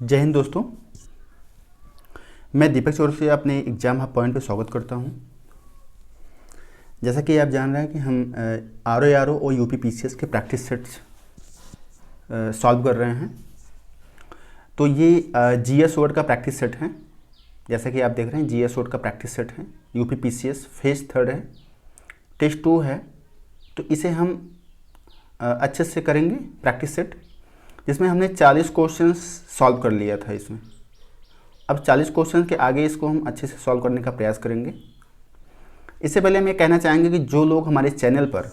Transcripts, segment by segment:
जय हिंद दोस्तों। मैं दीपक चौरसिया अपने एग्ज़ाम हब पॉइंट पे स्वागत करता हूं। जैसा कि आप जान रहे हैं कि हम आर ओ और यूपी पीसीएस के प्रैक्टिस सेट्स सॉल्व कर रहे हैं। तो ये जीएस वर्ड का प्रैक्टिस सेट है। जैसा कि आप देख रहे हैं जीएस वर्ड का प्रैक्टिस सेट है। यूपी पीसीएस फेज 3 है, टेस्ट 2 है। तो इसे हम अच्छे से करेंगे प्रैक्टिस सेट, जिसमें हमने 40 क्वेश्चंस सॉल्व कर लिया था। इसमें अब 40 क्वेश्चन के आगे इसको हम अच्छे से सॉल्व करने का प्रयास करेंगे। इससे पहले हम ये कहना चाहेंगे कि जो लोग हमारे चैनल पर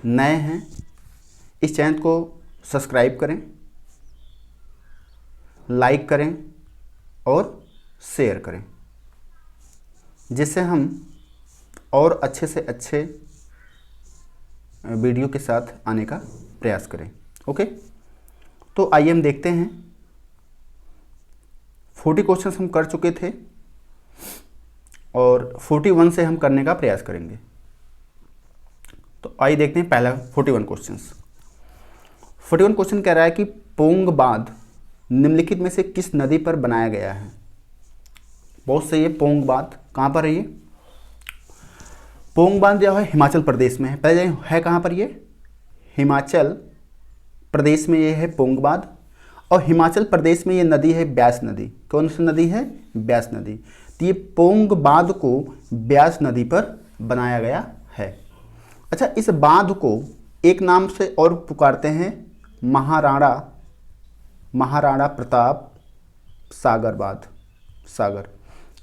नए हैं, इस चैनल को सब्सक्राइब करें, लाइक करें और शेयर करें, जिससे हम और अच्छे से अच्छे वीडियो के साथ आने का प्रयास करें। ओके, तो आइए हम देखते हैं। 40 क्वेश्चंस हम कर चुके थे और 41 से हम करने का प्रयास करेंगे। तो आइए देखते हैं पहला 41 क्वेश्चंस। 41 क्वेश्चन कह रहा है कि पोंग बांध निम्नलिखित में से किस नदी पर बनाया गया है। बहुत सही है। पोंग बांध कहाँ पर है? ये पोंग बांध जो है हिमाचल प्रदेश में है। पहले है कहाँ पर? ये हिमाचल प्रदेश में ये है पोंग बांध। और हिमाचल प्रदेश में ये नदी है ब्यास नदी। कौन सी नदी है? ब्यास नदी। तो ये पोंग बांध को ब्यास नदी पर बनाया गया है। अच्छा, इस बांध को एक नाम से और पुकारते हैं, महाराणा प्रताप सागर बांध, सागर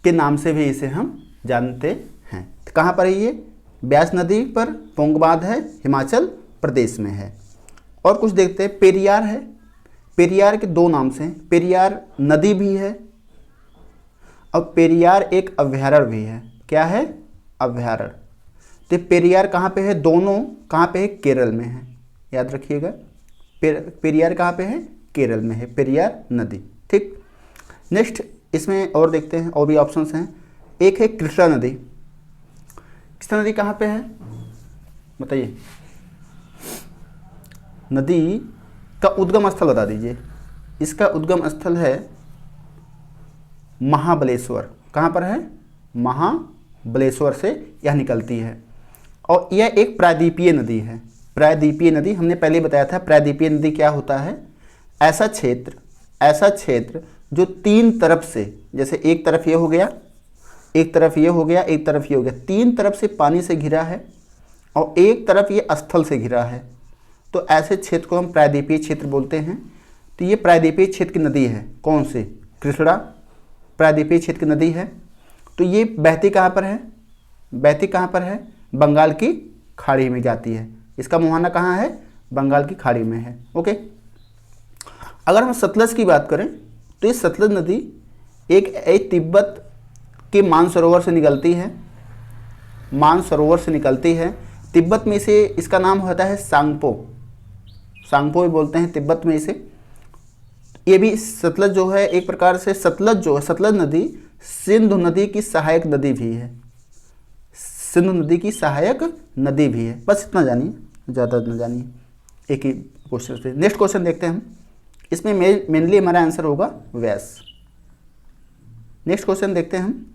के नाम से भी इसे हम जानते हैं। कहाँ पर है ये? ब्यास नदी पर पोंग बांध है, हिमाचल प्रदेश में है। और कुछ देखते हैं। पेरियार है। पेरियार के दो नाम से हैं। पेरियार नदी भी है और पेरियार एक अभयारण्य भी है। क्या है? अभयारण्य। तो पेरियार कहाँ पे है? दोनों कहाँ पे है? केरल में है। याद रखिएगा, पेरियार कहाँ पे है? केरल में है, पेरियार नदी। ठीक। नेक्स्ट इसमें और देखते हैं, और भी ऑप्शंस हैं। एक है कृष्णा नदी। कृष्णा नदी कहाँ पे है बताइए? नदी का उद्गम स्थल बता दीजिए। इसका उद्गम स्थल है महाबलेश्वर। कहाँ पर है? महाबलेश्वर से यह निकलती है। और यह एक प्रायद्वीपीय नदी है। प्रायद्वीपीय नदी हमने पहले बताया था। प्रायद्वीपीय नदी क्या होता है? ऐसा क्षेत्र जो तीन तरफ से, जैसे एक तरफ ये हो गया, एक तरफ ये हो गया, एक तरफ ये हो गया, तीन तरफ से पानी से घिरा है और एक तरफ ये स्थल से घिरा है। तो ऐसे क्षेत्र को हम प्रायद्वीपीय क्षेत्र बोलते हैं। तो ये प्रायद्वीपीय क्षेत्र की नदी है। कौन से? कृष्णा प्रायद्वीपीय क्षेत्र की नदी है। तो ये बहती कहाँ पर है? बहती कहाँ पर है? बंगाल की खाड़ी में जाती है। इसका मुहाना कहाँ है? बंगाल की खाड़ी में है। ओके। अगर हम सतलज की बात करें तो ये सतलज नदी एक तिब्बत के मानसरोवर से निकलती है। मानसरोवर से निकलती है। तिब्बत में इसे, इसका नाम होता है सांगपो। सांगपो भी बोलते हैं तिब्बत में इसे। ये भी सतलज जो है एक प्रकार से, सतलज जो है, सतलज नदी सिंधु नदी की सहायक नदी भी है। सिंधु नदी की सहायक नदी भी है। बस इतना जानिए, ज़्यादा न जानिए। एक ही क्वेश्चन पे। नेक्स्ट क्वेश्चन देखते हैं हम। इसमें मेनली हमारा आंसर होगा व्यास। नेक्स्ट क्वेश्चन देखते हैं हम।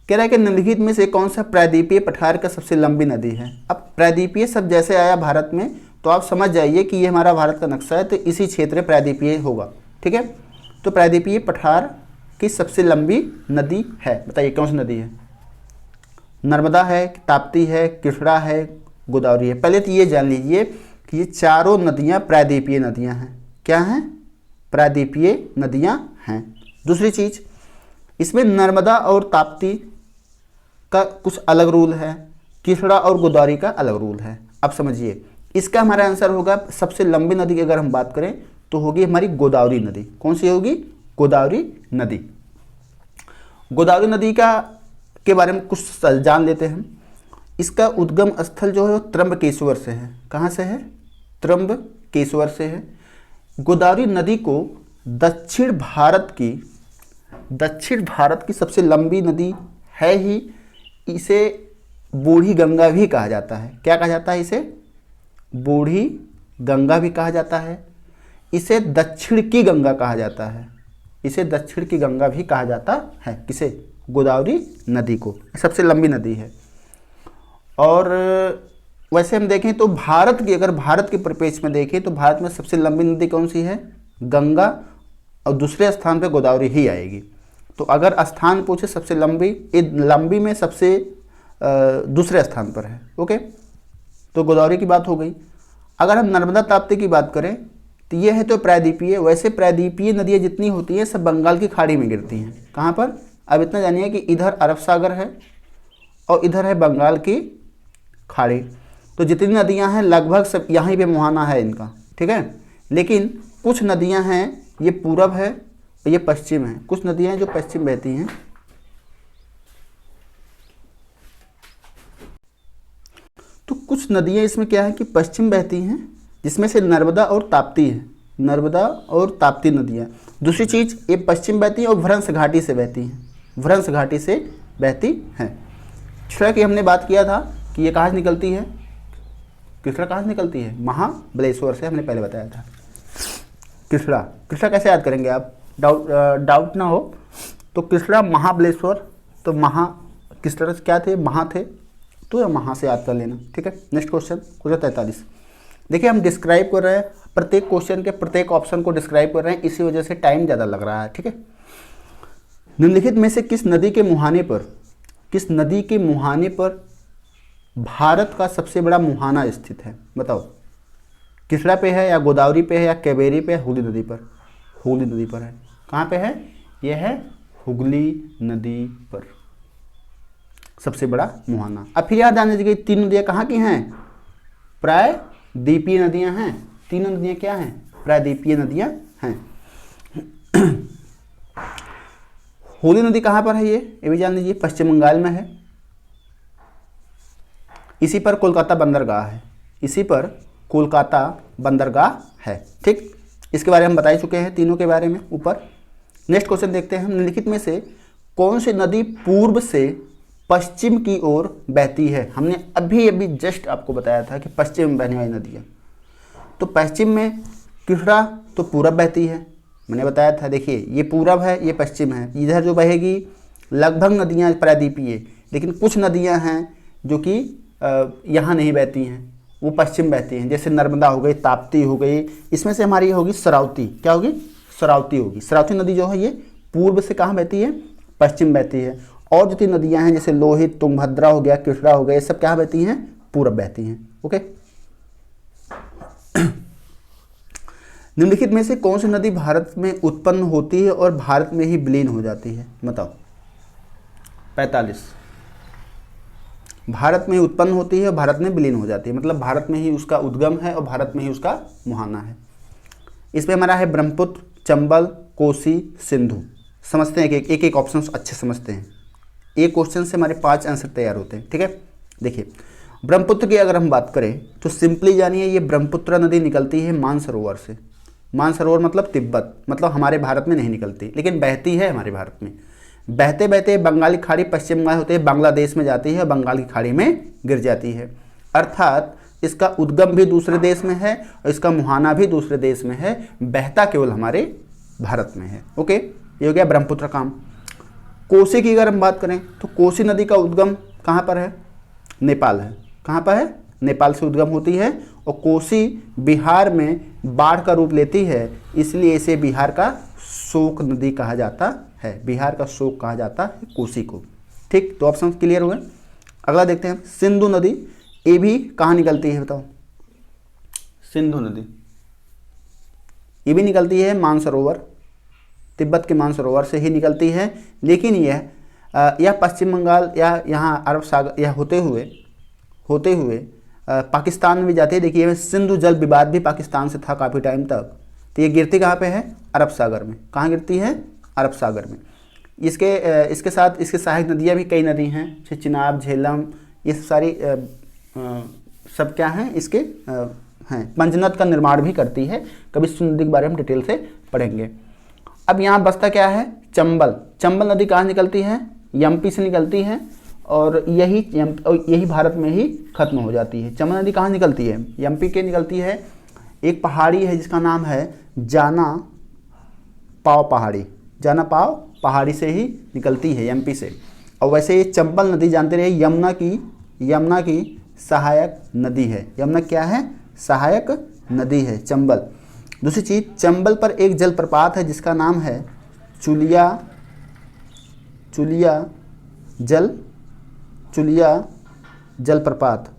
कह रहा है कि निम्नलिखित में से कौन सा प्रायद्वीपीय पठार का सबसे लंबी नदी है। अब प्रायद्वीपीय शब्द जैसे आया भारत में, तो आप समझ जाइए कि ये हमारा भारत का नक्शा है, तो इसी क्षेत्र में प्रायद्वीपीय होगा। ठीक है। तो प्रायद्वीपीय पठार की सबसे लंबी नदी है, बताइए कौन सी नदी है? नर्मदा है, ताप्ती है, कृष्णा है, गोदावरी है। पहले तो ये जान लीजिए कि ये चारों नदियाँ प्रायद्वीपीय नदियाँ हैं। क्या हैं? प्रायद्वीपीय नदियाँ हैं। दूसरी चीज़, इसमें नर्मदा और ताप्ती का कुछ अलग रूल है, कृष्णा और गोदावरी का अलग रूल है। अब समझिए, इसका हमारा आंसर होगा, सबसे लंबी नदी की अगर हम बात करें तो होगी हमारी गोदावरी नदी। कौन सी होगी? गोदावरी नदी। गोदावरी नदी के बारे में कुछ जान लेते हैं। इसका उद्गम स्थल जो है वो त्र्यंबकेश्वर से है। कहाँ से है? त्र्यंबकेश्वर से है। गोदावरी नदी को दक्षिण भारत की सबसे लंबी नदी है ही। इसे बूढ़ी गंगा भी कहा जाता है। क्या कहा जाता है इसे? बूढ़ी गंगा भी कहा जाता है। इसे दक्षिण की गंगा कहा जाता है, इसे दक्षिण की गंगा भी कहा जाता है। किसे? गोदावरी नदी को। सबसे लंबी नदी है। और वैसे हम देखें तो भारत की, अगर भारत के परिप्रेक्ष्य में देखें तो भारत में सबसे लंबी नदी कौन सी है? गंगा, और दूसरे स्थान पे गोदावरी ही आएगी। तो अगर स्थान पूछे सबसे लंबी, ये लंबी में सबसे दूसरे स्थान पर है। ओके, तो गोदावरी की बात हो गई। अगर हम नर्मदा ताप्ती की बात करें तो ये है तो प्रायद्वीपीय। वैसे प्रायद्वीपीय नदियाँ जितनी होती हैं सब बंगाल की खाड़ी में गिरती हैं। कहाँ पर? अब इतना जानिए कि इधर अरब सागर है और इधर है बंगाल की खाड़ी। तो जितनी नदियाँ हैं लगभग सब यहाँ पे मुहाना है इनका, ठीक है। लेकिन कुछ नदियाँ हैं ये पूरब है और ये पश्चिम है, कुछ नदियाँ हैं जो पश्चिम बहती हैं। तो कुछ नदियाँ इसमें क्या है कि पश्चिम बहती हैं, जिसमें से नर्मदा और ताप्ती है, नर्मदा और ताप्ती नदियाँ। दूसरी चीज़ ये पश्चिम बहती है और भ्रंश घाटी से बहती हैं, भ्रंश घाटी से बहती हैं। कृष्णा की हमने बात किया था कि ये कहाँ से निकलती है, कृष्णा कहाँ से निकलती है? महाबलेश्वर से, हमने पहले बताया था। कृष्णा, कृष्णा कैसे याद करेंगे आप? डाउट ना हो तो कृष्णा महाबलेश्वर, तो कृष्णा क्या थे? महा थे, तो या महा से याद कर लेना, ठीक है। Next question, question 43। देखिए हम डिस्क्राइब कर रहे हैं, प्रत्येक क्वेश्चन के प्रत्येक ऑप्शन को डिस्क्राइब कर रहे हैं, इसी वजह से टाइम ज़्यादा लग रहा है, ठीक है। निम्नलिखित में से किस नदी के मुहाने पर भारत का सबसे बड़ा मुहाना स्थित है? बताओ, कृष्णा पे है या गोदावरी पे है या कावेरी पे है, हुगली नदी पर? हुगली नदी पर है। कहाँ पे है? यह है हुगली नदी पर सबसे बड़ा मुहाना। अब फिर याद आने दीजिए, तीन नदियाँ कहाँ की हैं? प्रायद्वीपीय नदियाँ हैं। तीनों नदियाँ क्या हैं? प्रायद्वीपीय नदियाँ हैं। हुगली नदी कहाँ पर है? ये भी जान लीजिए, पश्चिम बंगाल में है। इसी पर कोलकाता बंदरगाह है, इसी पर कोलकाता बंदरगाह है, ठीक। इसके बारे में हम बता ही चुके हैं, तीनों के बारे में ऊपर। नेक्स्ट क्वेश्चन देखते हैं हम, निम्नलिखित में से कौन सी नदी पूर्व से पश्चिम की ओर बहती है? हमने अभी अभी जस्ट आपको बताया था कि पश्चिम में बहने वाली नदियाँ। तो पश्चिम में कृष्णा तो पूरब बहती है, मैंने बताया था। देखिए ये पूरब है, ये पश्चिम है। इधर जो बहेगी लगभग नदियाँ प्रायद्वीपीय, लेकिन कुछ नदियाँ हैं जो कि यहाँ नहीं बहती हैं, वो पश्चिम बहती हैं। जैसे नर्मदा हो गई, ताप्ती हो गई, इसमें से हमारी होगी सरावती। क्या होगी? सरावती होगी। सरावती नदी जो है ये पूर्व से कहाँ बहती है? पश्चिम बहती है। और जितनी नदियाँ हैं जैसे लोहित, तुंगभद्रा हो गया, कृष्णा हो गया, ये सब क्या बहती हैं? पूरब बहती हैं। ओके। निम्नलिखित में से कौन सी नदी भारत में उत्पन्न होती है और भारत में ही विलीन हो जाती है? बताओ। 45। भारत में ही उत्पन्न होती है और भारत में विलीन हो जाती है, मतलब भारत में ही उसका उद्गम है और भारत में ही उसका मुहाना है। इसमें हमारा है ब्रह्मपुत्र, चंबल, कोसी, सिंधु। समझते हैं एक एक ऑप्शन अच्छे समझते हैं। एक क्वेश्चन से हमारे 5 आंसर तैयार होते हैं, ठीक है। देखिए ब्रह्मपुत्र की अगर हम बात करें तो सिंपली जानिए ये ब्रह्मपुत्र नदी निकलती है मानसरोवर से। मानसरोवर मतलब तिब्बत, मतलब हमारे भारत में नहीं निकलती, लेकिन बहती है हमारे भारत में। बहते बहते बंगाली खाड़ी पश्चिम बंगाल होते हैं, बांग्लादेश में जाती है, बंगाल की खाड़ी में गिर जाती है। अर्थात इसका उद्गम भी दूसरे देश में है और इसका मुहाना भी दूसरे देश में है, बहता केवल हमारे भारत में है। ओके, ये हो गया ब्रह्मपुत्र काम। कोसी की अगर हम बात करें तो कोसी नदी का उद्गम कहाँ पर है? नेपाल है। कहाँ पर है? नेपाल से उद्गम होती है और कोसी बिहार में बाढ़ का रूप लेती है, इसलिए इसे बिहार का शोक नदी कहा जाता है। बिहार का शोक कहा जाता है कोसी को, ठीक। तो ऑप्शन क्लियर हुए। अगला देखते हैं सिंधु नदी, ये भी कहाँ निकलती है? बताओ। सिंधु नदी ये भी निकलती है मानसरोवर, तिब्बत के मानसरोवर से ही निकलती है, लेकिन यह पश्चिम बंगाल या यहाँ अरब सागर या होते हुए पाकिस्तान में भी जाती है। देखिए सिंधु जल विवाद भी पाकिस्तान से था काफ़ी टाइम तक। तो ये गिरती कहाँ पे है? अरब सागर में। कहाँ गिरती है? अरब सागर में। इसके साथ इसके सहायक नदियाँ भी कई नदी हैं, जैसे चिनाब, झेलम, ये सारी सब क्या हैं इसके हैं। पंचनद का निर्माण भी करती है। कभी सिंधु नदी के बारे में डिटेल से पढ़ेंगे। अब यहाँ बसता क्या है? चंबल। चंबल नदी कहाँ निकलती है? एमपी से निकलती है और यही भारत में ही खत्म हो जाती है। चंबल नदी कहाँ निकलती है? एमपी के निकलती है। एक पहाड़ी है जिसका नाम है जाना पाव पहाड़ी, जाना पाव पहाड़ी से ही निकलती है एमपी से। और वैसे ये चंबल नदी जानते रहे यमुना की सहायक नदी है। यमुना क्या है? सहायक नदी है चंबल। दूसरी चीज़, चंबल पर एक जलप्रपात है जिसका नाम है चुलिया जलप्रपात।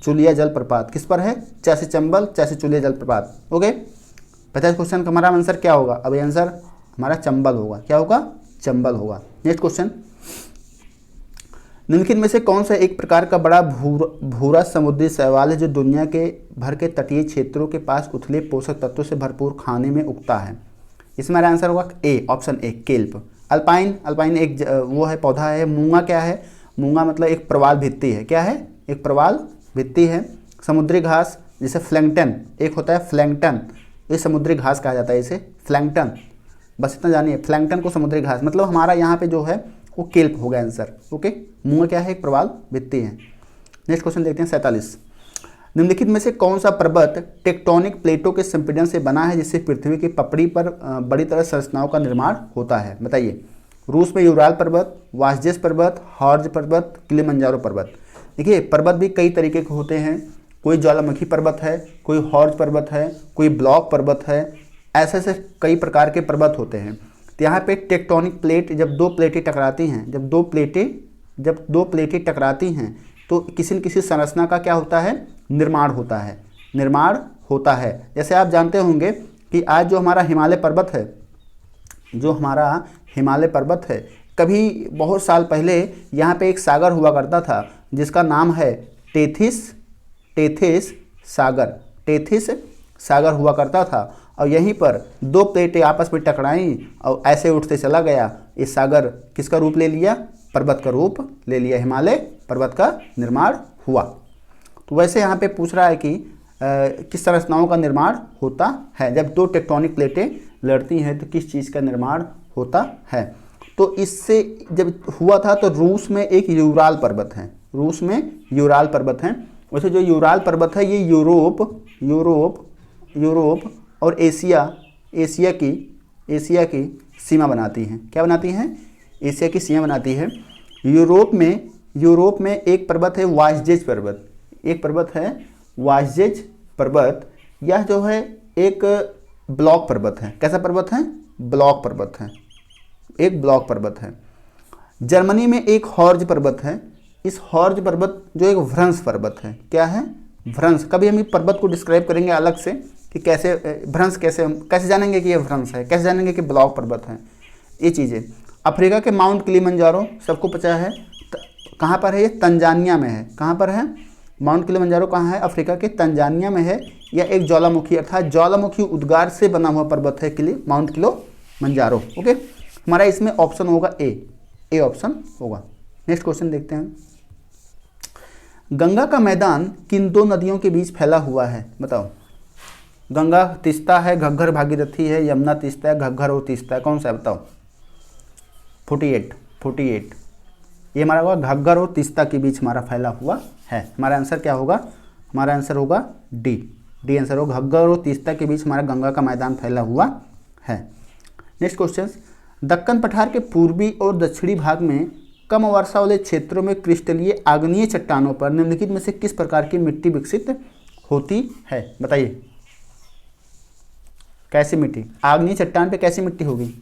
चुलिया जलप्रपात किस पर है? चाहे चंबल चाहे चुलिया जलप्रपात। ओके, 50 क्वेश्चन का हमारा आंसर क्या होगा? अब आंसर हमारा चंबल होगा। क्या होगा? चंबल होगा। नेक्स्ट क्वेश्चन, निम्नलिखित में से कौन सा एक प्रकार का बड़ा भूरा समुद्री शैवाल है जो दुनिया के भर के तटीय क्षेत्रों के पास उथले पोषक तत्वों से भरपूर खाने में उगता है? इसमें हमारा आंसर होगा ए, ऑप्शन ए, केल्प। अल्पाइन एक वो है, पौधा है। मूंगा क्या है? मूंगा मतलब एक प्रवाल भित्ति है। क्या है? एक प्रवाल भित्ति है। समुद्री घास जैसे फ्लैंकटन, एक होता है फ्लैंकटन, ये समुद्री घास कहा जाता है इसे, फ्लैंकटन। बस इतना जानिए, फ्लैंकटन को समुद्री घास, मतलब हमारा यहाँ पे जो है वो केल्प हो गया आंसर। ओके, मूंगा क्या है? एक प्रवाल भित्ति है। नेक्स्ट क्वेश्चन देखते हैं 47। निम्नलिखित में से कौन सा पर्वत टेक्टोनिक प्लेटों के संपीड़न से बना है जिससे पृथ्वी की पपड़ी पर बड़ी तरह संरचनाओं का निर्माण होता है? बताइए। रूस में यूराल पर्वत, वासजेस पर्वत, हॉर्ज पर्वत, किलिमंजारो पर्वत। देखिए, पर्वत भी कई तरीके के होते हैं। कोई ज्वालामुखी पर्वत है, कोई हॉर्ज पर्वत है, कोई ब्लॉक पर्वत है, ऐसे कई प्रकार के पर्वत होते हैं। तो यहाँ पे टेक्टोनिक प्लेट, जब दो प्लेटें टकराती हैं तो किसी न किसी संरचना का क्या होता है? निर्माण होता है। जैसे आप जानते होंगे कि आज जो हमारा हिमालय पर्वत है, कभी बहुत साल पहले यहाँ पे एक सागर हुआ करता था जिसका नाम है टेथिस सागर हुआ करता था। और यहीं पर दो प्लेटें आपस में टकराईं और ऐसे उठते चला गया। इस सागर किसका रूप ले लिया? पर्वत का रूप ले लिया, हिमालय पर्वत का निर्माण हुआ। तो वैसे यहाँ पे पूछ रहा है कि किस संरचनाओं का निर्माण होता है जब दो टेक्टोनिक प्लेटें लड़ती हैं, तो किस चीज़ का निर्माण होता है? तो इससे जब हुआ था तो रूस में एक यूराल पर्वत है। वैसे जो यूराल पर्वत है ये यूरोप और एशिया की सीमा बनाती हैं। क्या बनाती हैं? एशिया की सीमा बनाती है। यूरोप में एक पर्वत है वासजेज पर्वत। यह जो है एक ब्लॉक पर्वत है। कैसा पर्वत है? ब्लॉक पर्वत है। जर्मनी में एक हॉर्ज पर्वत है। इस हॉर्ज पर्वत जो एक भ्रंश पर्वत है। क्या है? भ्रंश। कभी हम पर्वत को डिस्क्राइब करेंगे अलग से कि कैसे भ्रंश, कैसे जानेंगे कि ये भ्रंश है, कैसे जानेंगे कि ब्लॉक पर्वत है, ये चीज़ें। अफ्रीका के माउंट किलिमंजारो सबको पता है, कहाँ पर है? ये तंजानिया में है। कहाँ पर है? माउंट किलिमंजारो कहाँ है? अफ्रीका के तंजानिया में है। यह एक ज्वालामुखी अर्थात ज्वालामुखी उद्गार से बना हुआ पर्वत है माउंट किलिमंजारो। ओके, हमारा इसमें ऑप्शन होगा ए ऑप्शन होगा। नेक्स्ट क्वेश्चन देखते हैं। गंगा का मैदान किन दो नदियों के बीच फैला हुआ है? बताओ। गंगा तीस्ता है, घग्गर भागीरथी है, यमुना तीस्ता है, घग्गर और तीस्ता है, कौन सा है? बताओ। 48 ये हमारा होगा घग्गर और तीस्ता के बीच हमारा फैला हुआ है। हमारा आंसर क्या होगा? हमारा आंसर होगा डी आंसर होगा। घग्गर और तीस्ता के बीच हमारा गंगा का मैदान फैला हुआ है। नेक्स्ट क्वेश्चन, दक्कन पठार के पूर्वी और दक्षिणी भाग में कम वर्षा वाले क्षेत्रों में क्रिस्टलीय आग्नेय चट्टानों पर निम्नलिखित में से किस प्रकार की मिट्टी विकसित होती है? बताइए। कैसी मिट्टी? आग्नेय चट्टान पे कैसी मिट्टी होगी?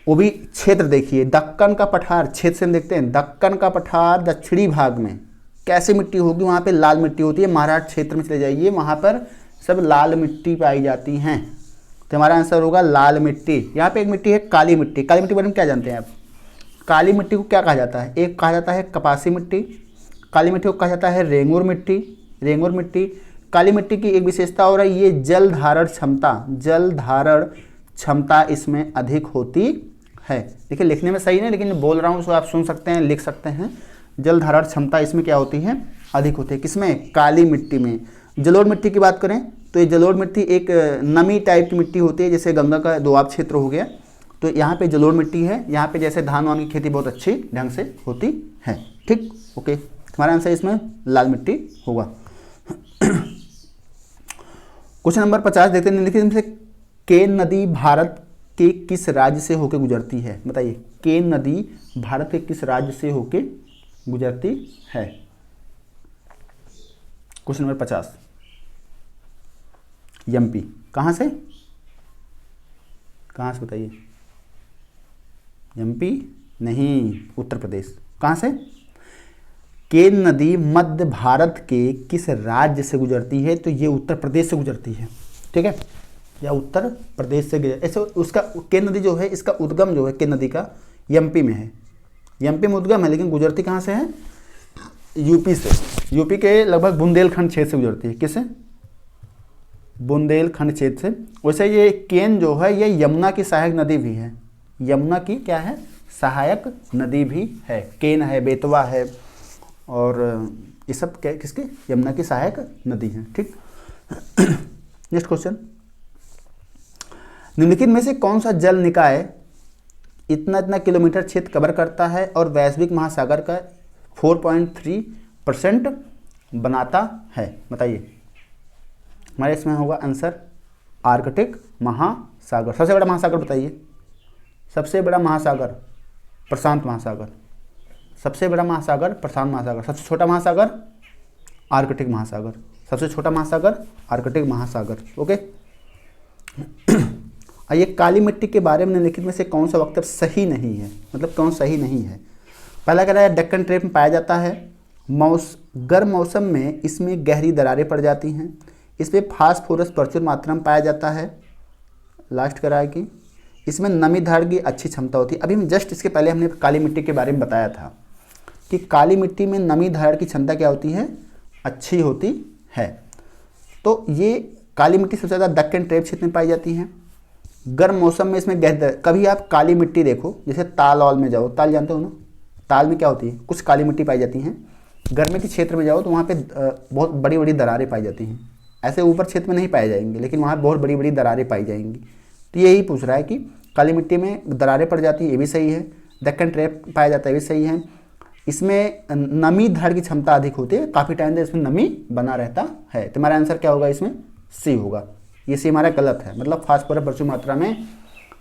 वो भी क्षेत्र देखिए, दक्कन का पठार क्षेत्र से हम देखते हैं। दक्कन का पठार दक्षिणी भाग में कैसी मिट्टी होगी? वहाँ पे लाल मिट्टी होती है। महाराष्ट्र क्षेत्र में चले जाइए, वहाँ पर सब लाल मिट्टी पाई जाती हैं। तो हमारा आंसर होगा लाल मिट्टी। यहाँ पे एक मिट्टी है काली मिट्टी। काली मिट्टी बारे में क्या जानते हैं आप? काली मिट्टी को क्या कहा जाता है? एक कहा जाता है कपासी मिट्टी, काली मिट्टी को कहा जाता है रेंगुर मिट्टी। काली मिट्टी की एक विशेषता और है ये जल धारण क्षमता इसमें अधिक होती है। देखिए लिखने में सही नहीं, लेकिन बोल रहा हूँ उसको आप सुन सकते हैं, लिख सकते हैं। जल धारण क्षमता इसमें क्या होती है? अधिक होती है। किसमें? काली मिट्टी में। जलोढ़ मिट्टी की बात करें तो ये जलोढ़ मिट्टी एक नमी टाइप की मिट्टी होती है, जैसे गंगा का दोआब क्षेत्र हो गया, तो यहाँ पे जलोढ़ मिट्टी है। यहाँ पे जैसे धान वान की खेती बहुत अच्छी ढंग से होती है। ठीक, ओके, हमारा आंसर इसमें लाल मिट्टी होगा। क्वेश्चन नंबर 50 देखते हैं, निम्नलिखित में से केन नदी भारत के किस राज्य से होकर गुजरती है? बताइए, केन नदी भारत के किस राज्य से होकर गुजरती है? Question number 50, MP. कहाँ से? कहाँ से बताइए? एमपी नहीं, उत्तर प्रदेश। कहाँ से? केन नदी मध्य भारत के किस राज्य से गुजरती है? तो ये उत्तर प्रदेश से गुजरती है, ठीक है, या उत्तर प्रदेश से गुजर, ऐसे उसका केन नदी जो है, इसका उद्गम जो है केन नदी का एमपी में है, एमपी में उद्गम है, लेकिन गुजरती कहाँ से है? यूपी से। यूपी के लगभग बुंदेलखंड क्षेत्र से गुजरती है। किससे? बुंदेलखंड क्षेत्र से। वैसे ये केन जो है ये यमुना की सहायक नदी भी है, यमुना की क्या है? सहायक नदी भी है। केन है, बेतवा है, और ये सब क्या किसके? यमुना की सहायक नदी है, ठीक। नेक्स्ट क्वेश्चन, निम्नलिखित में से कौन सा जल निकाय इतना इतना किलोमीटर क्षेत्र कवर करता है और वैश्विक महासागर का 4.3% बनाता है? बताइए। हमारे इसमें होगा आंसर आर्कटिक महासागर। सबसे बड़ा महासागर बताइए। सबसे बड़ा महासागर प्रशांत महासागर, सबसे बड़ा महासागर प्रशांत महासागर, सबसे छोटा महासागर आर्कटिक महासागर, सबसे छोटा महासागर आर्कटिक महासागर। ओके। आइए, काली मिट्टी के बारे में निम्नलिखित में से कौन सा वक्तव्य सही नहीं है? मतलब कौन सही नहीं है? पहला कह रहा है डेक्कन ट्रेप में पाया जाता है, गर्म मौसम में इसमें गहरी दरारें पड़ जाती हैं, इसमें फास्फोरस प्रचुर मात्रा में पाया जाता है। लास्ट करा है कि इसमें नमी धारण की अच्छी क्षमता होती है। अभी हम जस्ट इसके पहले हमने काली मिट्टी के बारे में बताया था कि काली मिट्टी में नमी धारण की क्षमता क्या होती है? अच्छी होती है। तो ये काली मिट्टी सबसे ज़्यादा दक्कन ट्रेप क्षेत्र में पाई जाती है। गर्म मौसम में इसमें कभी आप काली मिट्टी देखो, जैसे ताल वाल में जाओ, ताल जानते हो ना, ताल में क्या होती है? कुछ काली मिट्टी पाई जाती हैं। गर्मी के क्षेत्र में जाओ तो वहाँ पे बहुत बड़ी बड़ी दरारें पाई जाती हैं। ऐसे ऊपर क्षेत्र में नहीं पाए जाएंगे, लेकिन वहाँ बहुत बड़ी बड़ी दरारें पाई जाएंगी। तो यही पूछ रहा है कि काली मिट्टी में दरारें पड़ जाती है, ये भी सही है। दक्कन ट्रेप पाया जाता है, ये भी सही है। इसमें नमी धारण की क्षमता अधिक होती है, काफ़ी टाइम तक इसमें नमी बना रहता है। तो हमारा आंसर क्या होगा? इसमें सी होगा। ये सी हमारा गलत है, मतलब फास्फोरस प्रचुर मात्रा में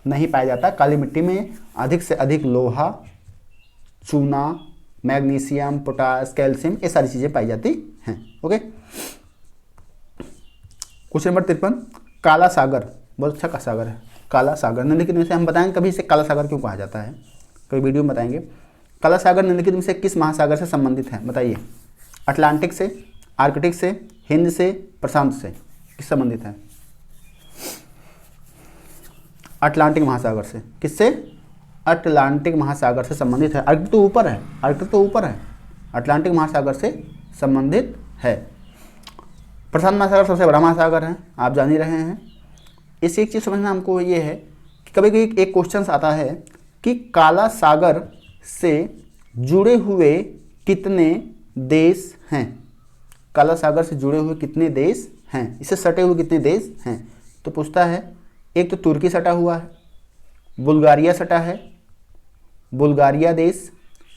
नहीं पाया जाता। काली मिट्टी में अधिक से अधिक लोहा, चूना, मैग्नीशियम, पोटास, कैल्शियम, ये सारी चीज़ें पाई जाती हैं। ओके। क्वेश्चन नंबर 53, काला सागर बहुत अच्छा का सागर है, काला सागर। निम्नलिखित में से हम बताएंगे कभी इसे काला सागर क्यों कहा जाता है, कई वीडियो में बताएंगे। काला सागर निम्नलिखित में से किस महासागर से संबंधित है? बताइए। अटलांटिक से, आर्कटिक से, हिंद से, प्रशांत से, किस संबंधित है? अटलांटिक महासागर से। किससे? अटलांटिक महासागर से संबंधित है। आर्कटिक तो ऊपर है, आर्कटिक तो ऊपर है, अटलांटिक महासागर से संबंधित है। प्रशांत महासागर सबसे बड़ा महासागर है, आप जान ही रहे हैं। इससे एक चीज़ समझना हमको ये है कि कभी कभी एक क्वेश्चन आता है कि काला सागर से जुड़े हुए कितने देश हैं? काला सागर से जुड़े हुए कितने देश हैं? इससे सटे हुए कितने देश हैं? तो पूछता है, एक तो तुर्की सटा हुआ है, बुल्गारिया सटा है, बुल्गारिया देश,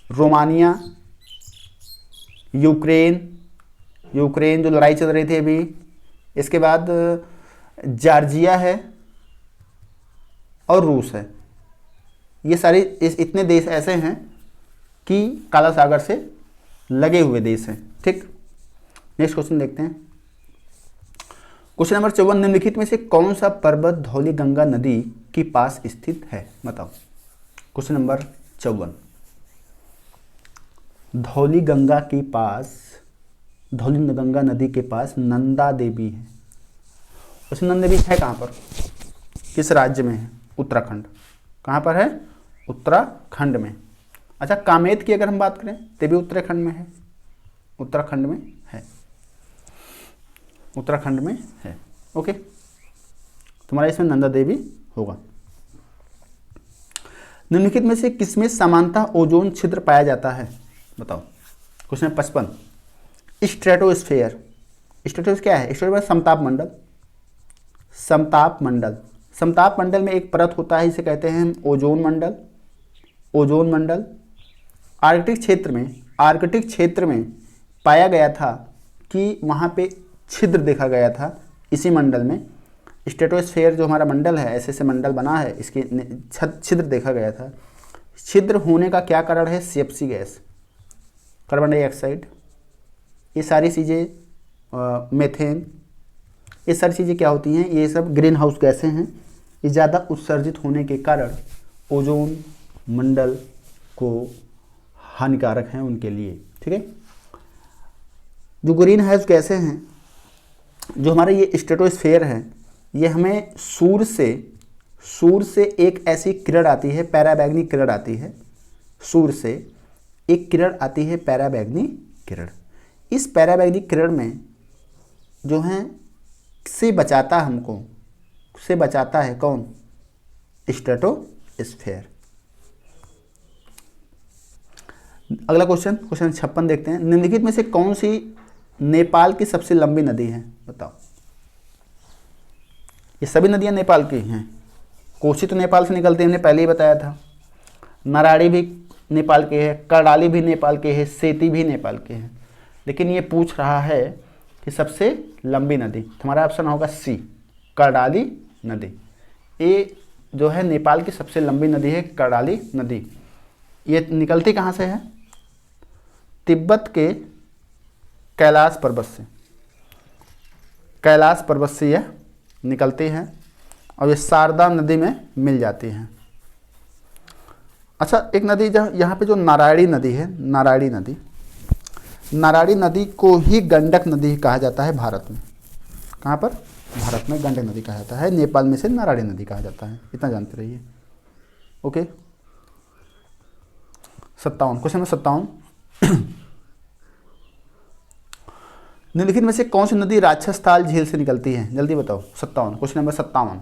रोमानिया, यूक्रेन, यूक्रेन जो लड़ाई चल रही थी अभी, इसके बाद जॉर्जिया है और रूस है। ये सारे इतने देश ऐसे हैं कि काला सागर से लगे हुए देश हैं, ठीक। नेक्स्ट क्वेश्चन देखते हैं। क्वेश्चन नंबर 54, निम्नलिखित में से कौन सा पर्वत धौली गंगा नदी के पास स्थित है? बताओ। क्वेश्चन नंबर 54, धौली गंगा के पास, धौली गंगा नदी के पास नंदा देवी है। उस नंदा देवी है कहाँ पर? किस राज्य में है? उत्तराखंड। कहाँ पर है? उत्तराखंड में। अच्छा, कामेत की अगर हम बात करें तो भी उत्तराखंड में है, उत्तराखंड में है, उत्तराखंड में है। ओके, तुम्हारा इसमें नंदा देवी होगा। निम्नलिखित में से किसमें समानता ओजोन छिद्र पाया जाता है? बताओ। Question 55, stratosphere. स्ट्रेटोस्फेयर क्या है? स्ट्रेटोस्फेयर समताप मंडल, समताप मंडल। समताप मंडल में एक परत होता है, इसे कहते हैं ओजोन मंडल, ओजोन मंडल। आर्कटिक क्षेत्र में, आर्कटिक क्षेत्र में पाया गया था कि वहाँ पे छिद्र देखा गया था, इसी मंडल में स्ट्रेटोस्फेयर जो हमारा मंडल है, ऐसे ऐसे मंडल बना है, इसके छिद्र देखा गया था। छिद्र होने का क्या कारण है? CFC गैस, कार्बन डाइऑक्साइड, ये सारी चीज़ें, मेथेन, ये सारी चीज़ें क्या होती हैं? ये सब ग्रीन हाउस गैसें हैं। ये ज़्यादा उत्सर्जित होने के कारण ओजोन मंडल को हानिकारक हैं उनके लिए, ठीक है। जो ग्रीन हाउस गैसें हैं, जो हमारा ये स्ट्रेटोस्फेयर है, ये हमें सूर्य से एक ऐसी किरण आती है, पैराबैंगनी किरण आती है। सूर्य से एक किरण आती है, पैराबैंगनी किरण। इस पैराबैंगनी किरण में जो है से बचाता हमको, से बचाता है कौन? स्ट्रेटोस्फेयर। अगला क्वेश्चन 56 देखते हैं। निम्नलिखित में से कौन सी नेपाल की सबसे लंबी नदी है? बताओ। ये सभी नदियां नेपाल की हैं। कोसी तो नेपाल से निकलती है, हमने पहले ही बताया था। नारायणी भी नेपाल के है, कर्णाली भी नेपाल के है, सेती भी नेपाल के है। लेकिन ये पूछ रहा है कि सबसे लंबी नदी, हमारा ऑप्शन होगा सी, कर्णाली नदी। ये जो है नेपाल की सबसे लंबी नदी है, कर्णाली नदी। ये निकलती कहाँ से है? तिब्बत के कैलाश पर्वत से, कैलाश पर्वत से यह निकलती है और ये शारदा नदी में मिल जाती है। अच्छा, एक नदी यहाँ पे जो नारायणी नदी है, नारायणी नदी को ही गंडक नदी कहा जाता है भारत में। कहाँ पर? भारत में गंडक नदी कहा जाता है। नेपाल में से नारायणी नदी कहा जाता है, इतना जानते रहिए। Okay, 57, question number 57। निम्नलिखित में से कौन सी नदी राक्षसताल झील से निकलती है? जल्दी बताओ। 57, क्वेश्चन नंबर 57।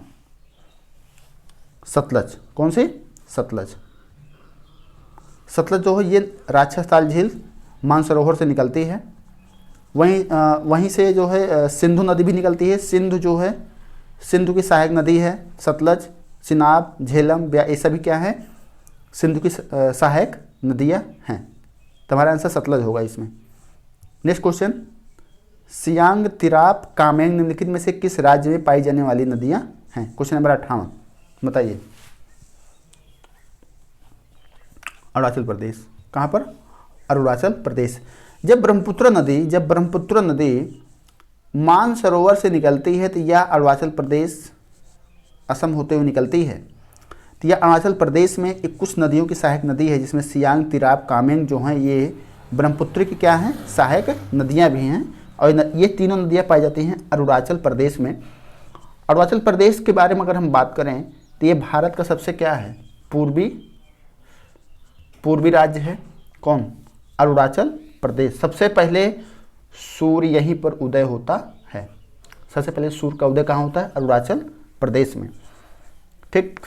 सतलज। कौन सी? सतलज। सतलज जो है ये राक्षसताल झील मानसरोवर से निकलती है। वहीं से जो है सिंधु नदी भी निकलती है। सिंधु जो है, सिंधु की सहायक नदी है सतलज, चिनाब, झेलम, ये सभी क्या है? सिंधु की सहायक नदियाँ हैं। तुम्हारा आंसर सतलज होगा इसमें। नेक्स्ट क्वेश्चन, सियांग, तिराप, कामेंग निम्नलिखित में से किस राज्य में पाई जाने वाली नदियाँ हैं? क्वेश्चन नंबर 58, बताइए। अरुणाचल प्रदेश। कहाँ पर? अरुणाचल प्रदेश। जब ब्रह्मपुत्र नदी मानसरोवर से निकलती है तो यह अरुणाचल प्रदेश, असम होते हुए निकलती है। तो यह अरुणाचल प्रदेश में एक कुछ नदियों की सहायक नदी है, जिसमें सियांग, तिराप, कामेंग जो हैं ये ब्रह्मपुत्र की क्या हैं? सहायक नदियाँ भी हैं। और ये तीनों नदियाँ पाई जाती हैं अरुणाचल प्रदेश में। अरुणाचल प्रदेश के बारे में अगर हम बात करें तो ये भारत का सबसे क्या है? पूर्वी राज्य है। कौन? अरुणाचल प्रदेश। सबसे पहले सूर्य यहीं पर उदय होता है। सबसे पहले सूर्य का उदय कहाँ होता है? अरुणाचल प्रदेश में, ठीक।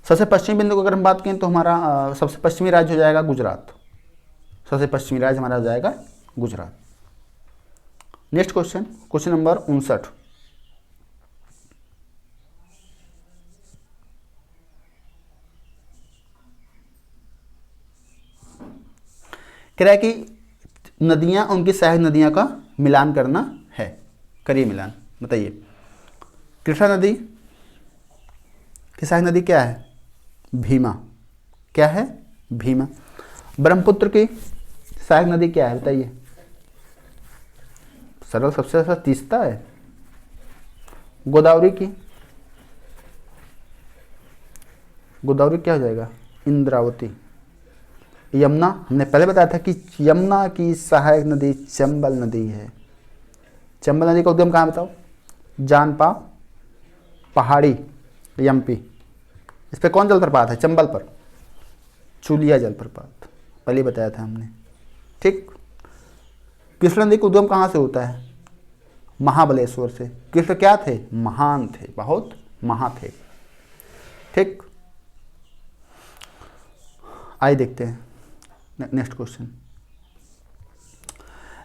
सबसे पश्चिमी बिंदु को अगर हम बात करें तो हमारा सबसे पश्चिमी राज्य हो जाएगा गुजरात। सबसे पश्चिमी राज्य हमारा हो जाएगा Gujarat. Next question, question number 59। कह रहा है कि नदियां, उनकी सहायक नदियां का मिलान करना है। करिए मिलान, बताइए। कृष्णा नदी की सहायक नदी क्या है? भीमा। क्या है? भीमा। ब्रह्मपुत्र की सहायक नदी क्या है? बताइए। सरल, सबसे अच्छा तीसरा है। गोदावरी क्या हो जाएगा? इंद्रावती। यमुना, हमने पहले बताया था कि यमुना की सहायक नदी चंबल नदी है। चंबल नदी का उद्गम कहाँ? बताओ। जानपा पहाड़ी, एमपी। इस पर कौन जलप्रपात है? चंबल पर चुलिया जलप्रपात, पहले बताया था हमने, ठीक। कृष्ण नदी का उद्गम कहाँ से होता है? महाबलेश्वर से। कृष्ण क्या थे? महान थे, बहुत महा थे, ठीक। आइए देखते हैं नेक्स्ट क्वेश्चन।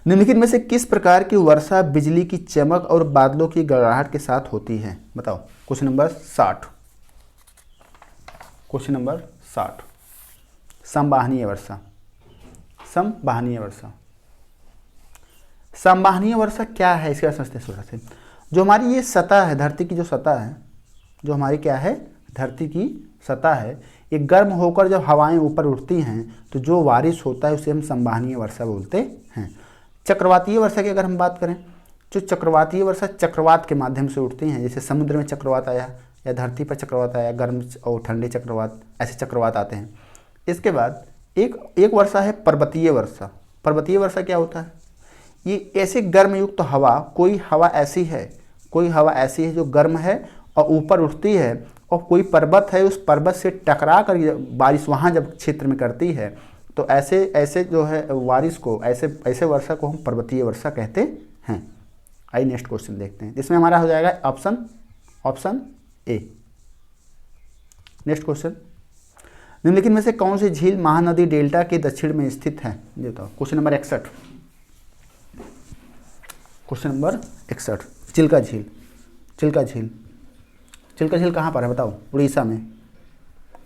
निम्नलिखित में से किस प्रकार की वर्षा बिजली की चमक और बादलों की गड़गड़ाहट के साथ होती है? बताओ। Question number 60। क्वेश्चन नंबर 60, संवाहनीय वर्षा। संवाहनीय वर्षा। संवहनीय वर्षा क्या है इसके बारे में समझते हैं थोड़ा से। जो हमारी ये सतह है, धरती की जो सतह है, जो हमारी क्या है, धरती की सतह है, ये गर्म होकर जब हवाएं ऊपर उठती हैं तो जो बारिश होता है उसे हम संवहनीय वर्षा बोलते हैं। चक्रवातीय वर्षा की अगर हम बात करें, जो चक्रवातीय वर्षा चक्रवात के माध्यम से उठती हैं, जैसे समुद्र में चक्रवात आया या धरती पर चक्रवात आया, गर्म और ठंडे चक्रवात, ऐसे चक्रवात आते हैं। इसके बाद एक वर्षा है पर्वतीय वर्षा। पर्वतीय वर्षा क्या होता है, ये ऐसे गर्म युक्त हवा, कोई हवा ऐसी है जो गर्म है और ऊपर उठती है, और कोई पर्वत है, उस पर्वत से टकरा कर बारिश वहाँ जब क्षेत्र में करती है, तो ऐसे जो है बारिश को, ऐसे वर्षा को हम पर्वतीय वर्षा कहते हैं। आइए नेक्स्ट क्वेश्चन देखते हैं, जिसमें हमारा हो जाएगा ऑप्शन ए। नेक्स्ट क्वेश्चन, निम्नलिखित में से कौन सी झील महानदी डेल्टा के दक्षिण में स्थित है, ये बताओ। Question number 61, question number 61, Chilka झील। चिल्का झील कहाँ पर है बताओ, उड़ीसा में।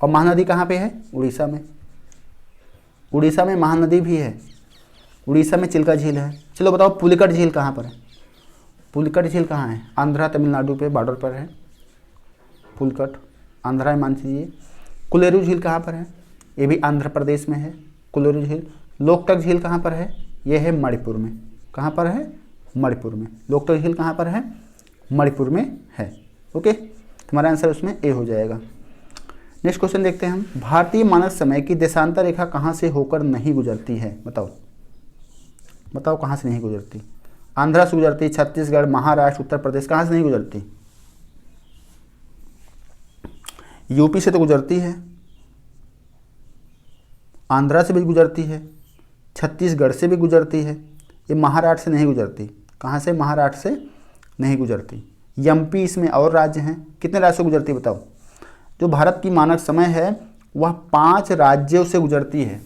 और महानदी कहाँ पे है, उड़ीसा में। उड़ीसा में महानदी भी है, उड़ीसा में चिल्का झील है। चलो बताओ पुलिकट झील कहाँ पर है। पुलिकट झील कहाँ है, आंध्रा तमिलनाडु पे बॉर्डर पर है। पुलिकट आंध्रा मान लीजिए। कुलेरू झील कहाँ पर है, ये भी आंध्र प्रदेश में है, कुलेरू झील। लोकटक झील कहाँ पर है, ये है मणिपुर में। कहाँ पर है, मणिपुर में। लोकटक झील कहाँ पर है, मणिपुर में है। ओके, तुम्हारा आंसर उसमें ए हो जाएगा। नेक्स्ट क्वेश्चन देखते हैं हम, भारतीय मानक समय की देशांतर रेखा कहाँ से होकर नहीं गुजरती है, बताओ कहाँ से नहीं गुजरती। आंध्रा से गुजरती, छत्तीसगढ़, महाराष्ट्र, उत्तर प्रदेश, कहाँ से नहीं गुजरती। यूपी से तो गुजरती है, आंध्रा से भी गुजरती है, छत्तीसगढ़ से भी गुजरती है, ये महाराष्ट्र से नहीं गुजरती। कहाँ से, महाराष्ट्र से नहीं गुजरती। एमपी इसमें और राज्य हैं, कितने राज्य से गुजरती है बताओ। जो भारत की मानक समय है वह 5 राज्यों से गुजरती है।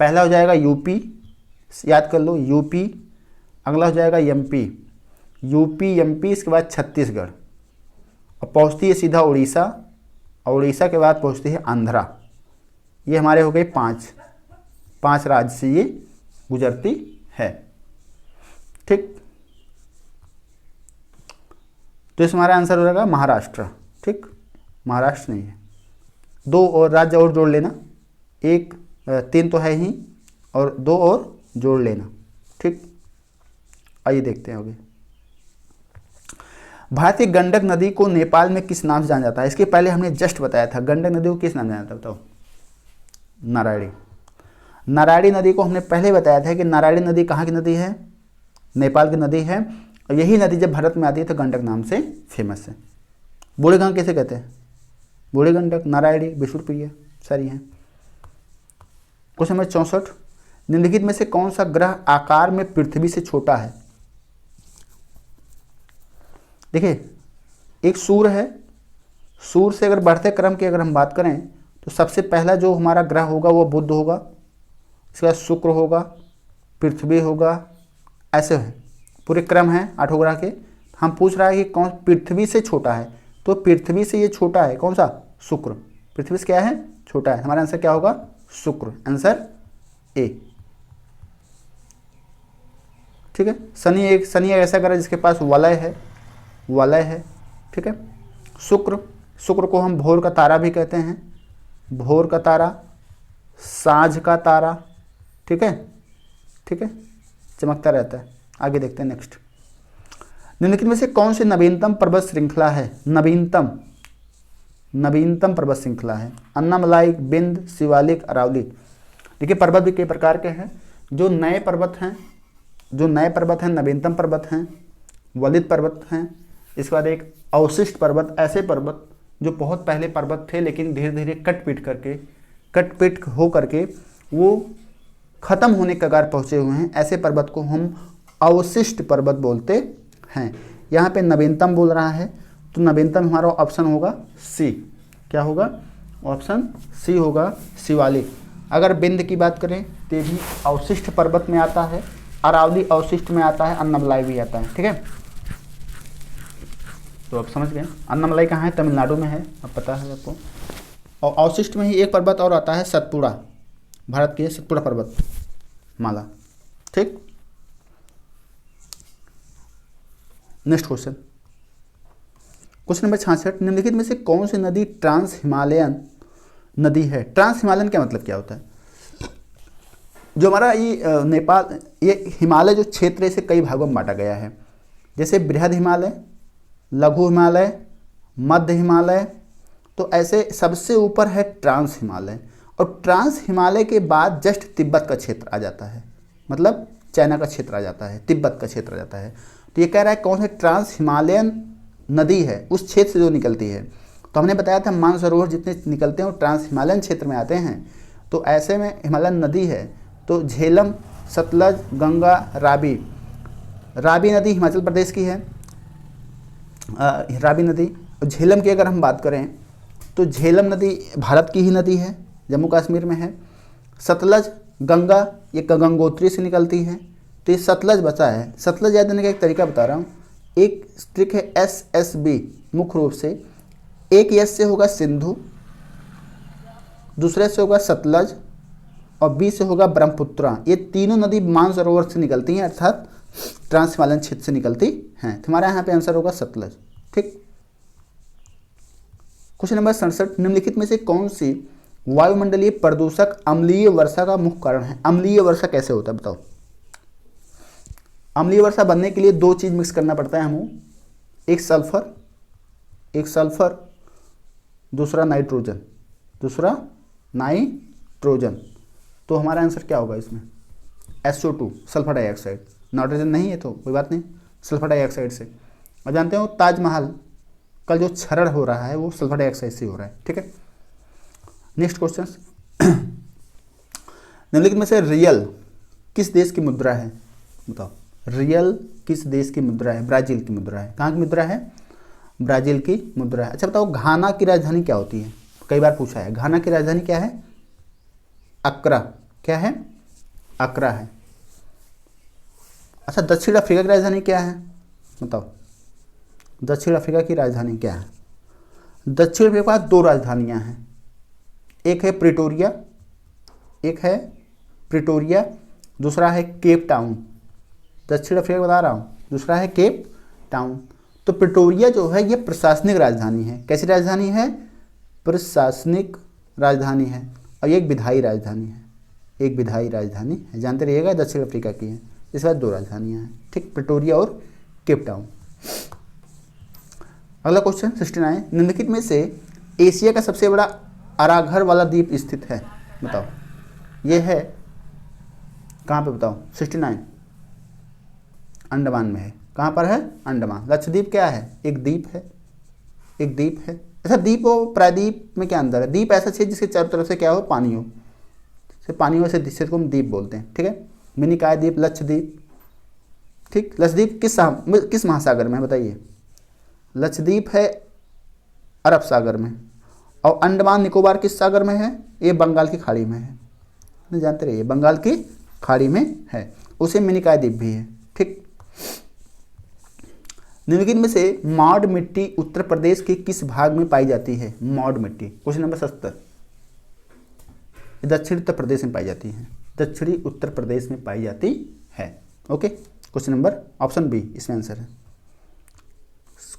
पहला हो जाएगा यूपी, याद कर लो यूपी, अगला हो जाएगा एमपी, एमपी, इसके बाद छत्तीसगढ़, और पहुँचती है सीधा उड़ीसा, और उड़ीसा के बाद पहुँचती है आंध्रा। ये हमारे हो गए 5 राज्य से ये गुजरती है। ठीक, तो इसमें हमारा आंसर हो जाएगा महाराष्ट्र। ठीक, महाराष्ट्र नहीं है। 2 और राज्य और जोड़ लेना, 3 तो है ही, और 2 और जोड़ लेना। ठीक, आइए देखते हैं अभी। भारतीय गंडक नदी को नेपाल में किस नाम से जाना जाता है। इसके पहले हमने जस्ट बताया था, गंडक नदी को किस नाम से जाना जाता है बताओ। नारायणी नदी को हमने पहले बताया था कि नारायणी नदी कहाँ की नदी है, नेपाल की नदी है, और यही नदी जब भारत में आती है तो गंडक नाम से फेमस है। बूढ़े गंगा कैसे कहते हैं, बूढ़े गंडक, नारायणी, विष्णुप्रिया, सारी हैं। क्वेश्चन नंबर 64, निम्नलिखित में से कौन सा ग्रह आकार में पृथ्वी से छोटा है। देखिए, एक सूर्य है, सूर्य से अगर बढ़ते क्रम की अगर हम बात करें तो सबसे पहला जो हमारा ग्रह होगा वो बुध होगा, इसके बाद शुक्र होगा, पृथ्वी होगा, ऐसे है पूरे क्रम है 8 ग्रह के। हम पूछ रहा है कि कौन पृथ्वी से छोटा है, तो पृथ्वी से ये छोटा है कौन सा, शुक्र। पृथ्वी से क्या है, छोटा है। हमारा आंसर क्या होगा, शुक्र, आंसर ए। ठीक है, शनि एक ऐसा ग्रह जिसके पास वलय है। ठीक है, शुक्र को हम भोर का तारा भी कहते हैं, भोर का तारा, साँझ का तारा। ठीक है, चमकता रहता है। आगे देखते हैं नेक्स्ट, निम्नलिखित में से कौन सी नवीनतम पर्वत श्रृंखला है, नवीनतम पर्वत श्रृंखला है। अन्नामलाई, बिंद, शिवालिक, अरावली। देखिए, पर्वत भी कई प्रकार के हैं। जो नए पर्वत हैं नवीनतम पर्वत हैं, वलित पर्वत हैं। इसके बाद एक अवशिष्ट पर्वत, ऐसे पर्वत जो बहुत पहले पर्वत थे लेकिन धीरे धीरे कट पीट हो करके वो खत्म होने के कगार पहुँचे हुए हैं, ऐसे पर्वत को हम अवशिष्ट पर्वत बोलते हैं। यहाँ पे नवीनतम बोल रहा है, तो नवीनतम हमारा ऑप्शन होगा सी। क्या होगा, ऑप्शन सी होगा, शिवालिक। अगर बिंद की बात करें तो भी अवशिष्ट पर्वत में आता है, अरावली अवशिष्ट में आता है, अन्नामलाई भी आता है। ठीक है, तो आप समझ गए। अन्नामलाई कहाँ है, तमिलनाडु में है, अब पता है आपको। और अवशिष्ट में ही एक पर्वत और आता है, सतपुड़ा, भारत के सतपुड़ा पर्वत माला। ठीक, नेक्स्ट क्वेश्चन, क्वेश्चन नंबर 66, निम्नलिखित में से कौन सी नदी ट्रांस हिमालयन नदी है? ट्रांस हिमालयन का मतलब क्या होता है? जो हमारा ये नेपाल, ये हिमालय जो क्षेत्र है इसे कई भागों में बांटा गया है, जैसे बृहद हिमालय, लघु हिमालय, मध्य हिमालय। तो ऐसे सबसे ऊपर है ट्रांस हिमालय, और ट्रांस हिमालय के बाद जस्ट तिब्बत का क्षेत्र आ जाता है, मतलब चाइना का क्षेत्र आ जाता है, तिब्बत का क्षेत्र आ जाता है। तो ये कह रहा है कौन सी ट्रांस हिमालयन नदी है, उस क्षेत्र से जो निकलती है। तो हमने बताया था मानसरोवर जितने निकलते हैं वो ट्रांस हिमालयन क्षेत्र में आते हैं। तो ऐसे में हिमालयन नदी है तो झेलम, सतलज, गंगा, रावी। रावी नदी हिमाचल प्रदेश की है, रावी नदी। झेलम की अगर हम बात करें तो झेलम नदी भारत की ही नदी है, जम्मू कश्मीर में है। सतलज, गंगा, ये गंगोत्री से निकलती है, तो ये सतलज बचा है। सतलज याद करने का एक तरीका बता रहा हूँ, एक ट्रिक है SSB, मुख्य रूप से एक यस से होगा सिंधु, दूसरे से होगा सतलज और बी से होगा ब्रह्मपुत्रा। ये तीनों नदी मानसरोवर से निकलती हैं, अर्थात ट्रांस हिमालयन क्षेत्र से निकलती हैं। तुम्हारा यहाँ पे आंसर होगा सतलज। ठीक। क्वेश्चन नंबर 67, निम्नलिखित में से कौन सी वायुमंडलीय प्रदूषक अम्लीय वर्षा का मुख्य कारण है? अम्लीय वर्षा कैसे होता है बताओ? अम्लीय वर्षा बनने के लिए दो चीज मिक्स करना पड़ता है हमको, एक सल्फर, दूसरा नाइट्रोजन, तो हमारा आंसर क्या होगा इसमें? SO2, sulphur dioxide. नाइट्रोजन नहीं है तो कोई बात नहीं, सल्फर डाइऑक्साइड से। और जानते हो ताजमहल का जो क्षरण हो रहा है वो सल्फर डाइऑक्साइड से हो रहा है। ठीक है। नेक्स्ट क्वेश्चन, निम्नलिखित में से रियल किस देश की मुद्रा है? बताओ, रियल किस देश की मुद्रा है? ब्राजील की मुद्रा है। कहाँ की मुद्रा है? ब्राजील की मुद्रा है। अच्छा बताओ, घाना की राजधानी क्या होती है? कई बार पूछा है। घाना की राजधानी क्या है? अक्रा। क्या है? अक्रा है। अच्छा, दक्षिण अफ्रीका की राजधानी क्या है? बताओ, दक्षिण अफ्रीका की राजधानी क्या है? दक्षिण अफ्रीका के पास दो राजधानियां हैं, एक है प्रिटोरिया, दूसरा है केप टाउन। दक्षिण अफ्रीका बता रहा हूँ, दूसरा है केप टाउन। तो प्रिटोरिया जो है ये प्रशासनिक राजधानी है। कैसी राजधानी है? प्रशासनिक राजधानी है। और ये एक विधायी राजधानी है, जानते रहिएगा, दक्षिण अफ्रीका की है। इस बार दो राजधानियां हैं। ठीक, प्रिटोरिया और केप टाउन। अगला क्वेश्चन 69, निम्नलिखित में से एशिया का सबसे बड़ा अराघर वाला द्वीप स्थित है? बताओ, ये है कहाँ पे? बताओ। 69 अंडमान में है। कहाँ पर है? अंडमान। लक्षद्वीप क्या है? एक द्वीप है। अच्छा, द्वीप और प्रायद्वीप में क्या अंतर है? द्वीप ऐसा क्षेत्र जिसके चारों तरफ से क्या हो? पानी हो, से क्षेत्र को हम द्वीप बोलते हैं। ठीक है। मिनिकॉय द्वीप, लक्षद्वीप। ठीक, लक्षद्वीप किस महासागर में है बताइए? लक्षद्वीप है अरब सागर में, और अंडमान निकोबार किस सागर में है? ये बंगाल की खाड़ी में है, नहीं जानते रहिए, बंगाल की खाड़ी में है। उसे मिनिकॉय द्वीप भी है। ठीक। निम्नलिखित में से मॉड मिट्टी उत्तर प्रदेश के किस भाग में पाई जाती है? मॉड मिट्टी। क्वेश्चन नंबर 70, दक्षिणी उत्तर प्रदेश में पाई जाती है। दक्षिणी उत्तर प्रदेश में पाई जाती है। Okay. Question number option B इसमें आंसर है।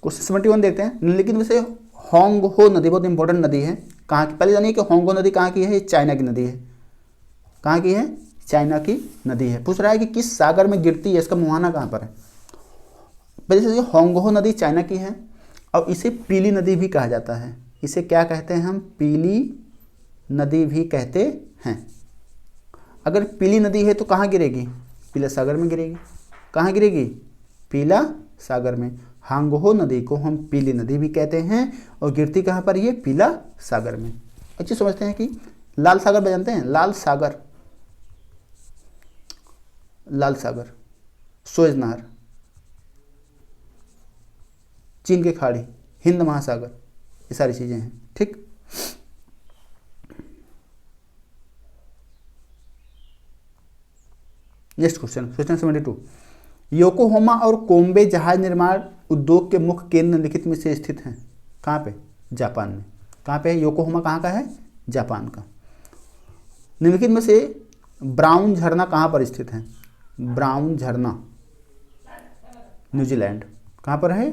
क्वेश्चन 71 देखते हैं, निम्नलिखित में से होंगहो नदी, बहुत इंपॉर्टेंट नदी है, कहाँ की? पहले जानिए कि होंगहो नदी कहाँ की है? ये चाइना की नदी है। कहाँ की है? चाइना की नदी है। पूछ रहा है कि किस सागर में गिरती है, इसका मुहाना कहाँ पर है? पहले से होंगहो नदी चाइना की है, और इसे पीली नदी भी कहा जाता है। इसे क्या कहते हैं हम? पीली नदी भी कहते हैं। अगर पीली नदी है तो कहाँ गिरेगी? पीला सागर में गिरेगी। कहाँ गिरेगी? पीला सागर में। होंगहो नदी को हम पीली नदी भी कहते हैं, और गिरती कहाँ पर? ये पीला सागर में। अच्छी समझते हैं कि लाल सागर जानते हैं? लाल सागर, सुएज नहर, चीन की खाड़ी, हिंद महासागर, ये सारी चीजें हैं। ठीक। नेक्स्ट क्वेश्चन 72, योकोहामा और कोम्बे जहाज निर्माण उद्योग के मुख्य केंद्र निम्नलिखित में से स्थित हैं? कहाँ पे? जापान में। कहाँ पे है? योकोहामा कहाँ का है? जापान का। निम्नलिखित में से ब्राउन झरना कहाँ पर स्थित है? ब्राउन झरना न्यूजीलैंड। कहाँ पर है?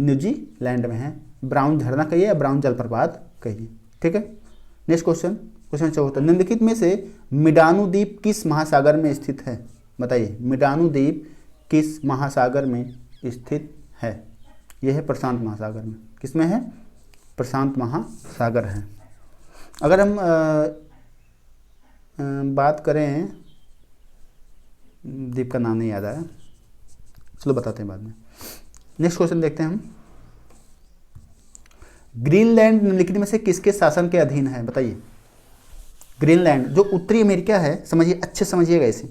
न्यूजीलैंड में है। ब्राउन झरना कहिए या ब्राउन जलप्रपात कहिए, ठीक है। नेक्स्ट क्वेश्चन, क्वेश्चन 74, निम्नलिखित में से मिडानु द्वीप किस महासागर में स्थित है? बताइए, मिडानु द्वीप किस महासागर में स्थित है? यह है प्रशांत महासागर में। किसमें है? प्रशांत महासागर है। अगर हम बात करें, द्वीप का नाम नहीं याद आया, चलो बताते हैं बाद में। नेक्स्ट क्वेश्चन देखते हैं हम। ग्रीनलैंड निम्नलिखित में से किसके शासन के अधीन है? बताइए। ग्रीनलैंड जो उत्तरी अमेरिका है, समझिए, अच्छे समझिएगा इसे।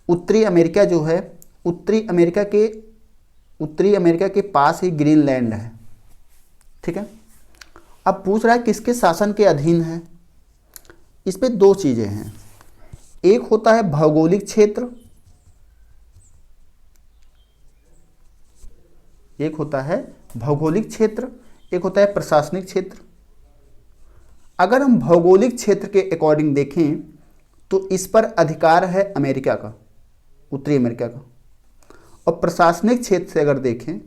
उत्तरी अमेरिका जो है, उत्तरी अमेरिका के पास ही ग्रीनलैंड है, ठीक है। अब पूछ रहा है किसके शासन के अधीन है। इस पे दो चीजें हैं, एक होता है भौगोलिक क्षेत्र, एक होता है भौगोलिक क्षेत्र, एक होता है प्रशासनिक क्षेत्र। अगर हम भौगोलिक क्षेत्र के अकॉर्डिंग देखें तो इस पर अधिकार है अमेरिका का, उत्तरी अमेरिका का। और प्रशासनिक क्षेत्र से अगर देखें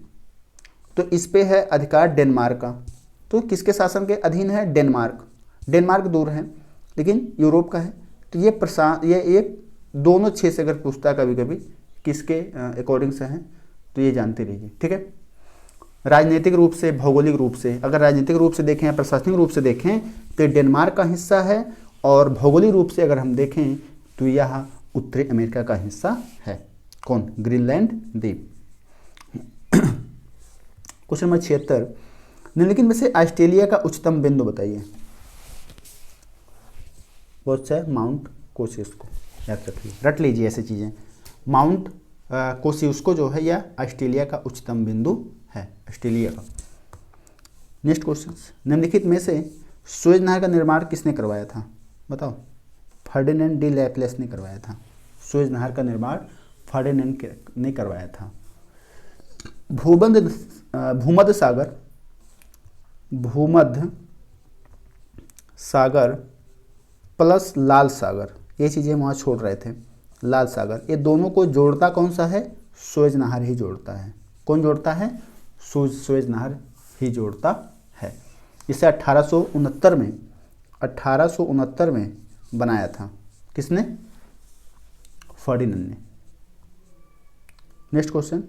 तो इस पे है अधिकार डेनमार्क का। तो किसके शासन के अधीन है? डेनमार्क। डेनमार्क दूर है लेकिन यूरोप का है। तो ये दोनों क्षेत्र से अगर पूछता है कभी कभी किसके अकॉर्डिंग से हैं तो ये जानते रहिए, ठीक है। राजनीतिक रूप से, भौगोलिक रूप से, अगर राजनीतिक रूप से देखें या प्रशासनिक रूप से देखें तो डेनमार्क का हिस्सा है, और भौगोलिक रूप से अगर हम देखें तो यह उत्तरी अमेरिका का हिस्सा है। कौन? ग्रीनलैंड द्वीप। क्वेश्चन नंबर 76, निम्नलिखित में से ऑस्ट्रेलिया का उच्चतम बिंदु बताइए। बहुत सा माउंट कोसियुस्को, याद रखिए, रट लीजिए ऐसी चीज़ें। माउंट कोसियुस्को जो है यह ऑस्ट्रेलिया का उच्चतम बिंदु है, ऑस्ट्रेलिया का। नेक्स्ट क्वेश्चन, निम्नलिखित में से सुएज नहर का निर्माण किसने करवाया था? बताओ। फर्डिनेंड डी लैप्लेस ने करवाया था। सुएज नहर का निर्माण फर्डिनेंड ने करवाया था। भूमध्य सागर प्लस लाल सागर, ये चीज़ें हम वहाँ छोड़ रहे थे। लाल सागर, ये दोनों को जोड़ता कौन सा है? सुएज नहर ही जोड़ता है। कौन जोड़ता है? सुएज नहर ही जोड़ता है। इसे 1869 में बनाया था। किसने? फर्डिनेंड ने। नेक्स्ट क्वेश्चन,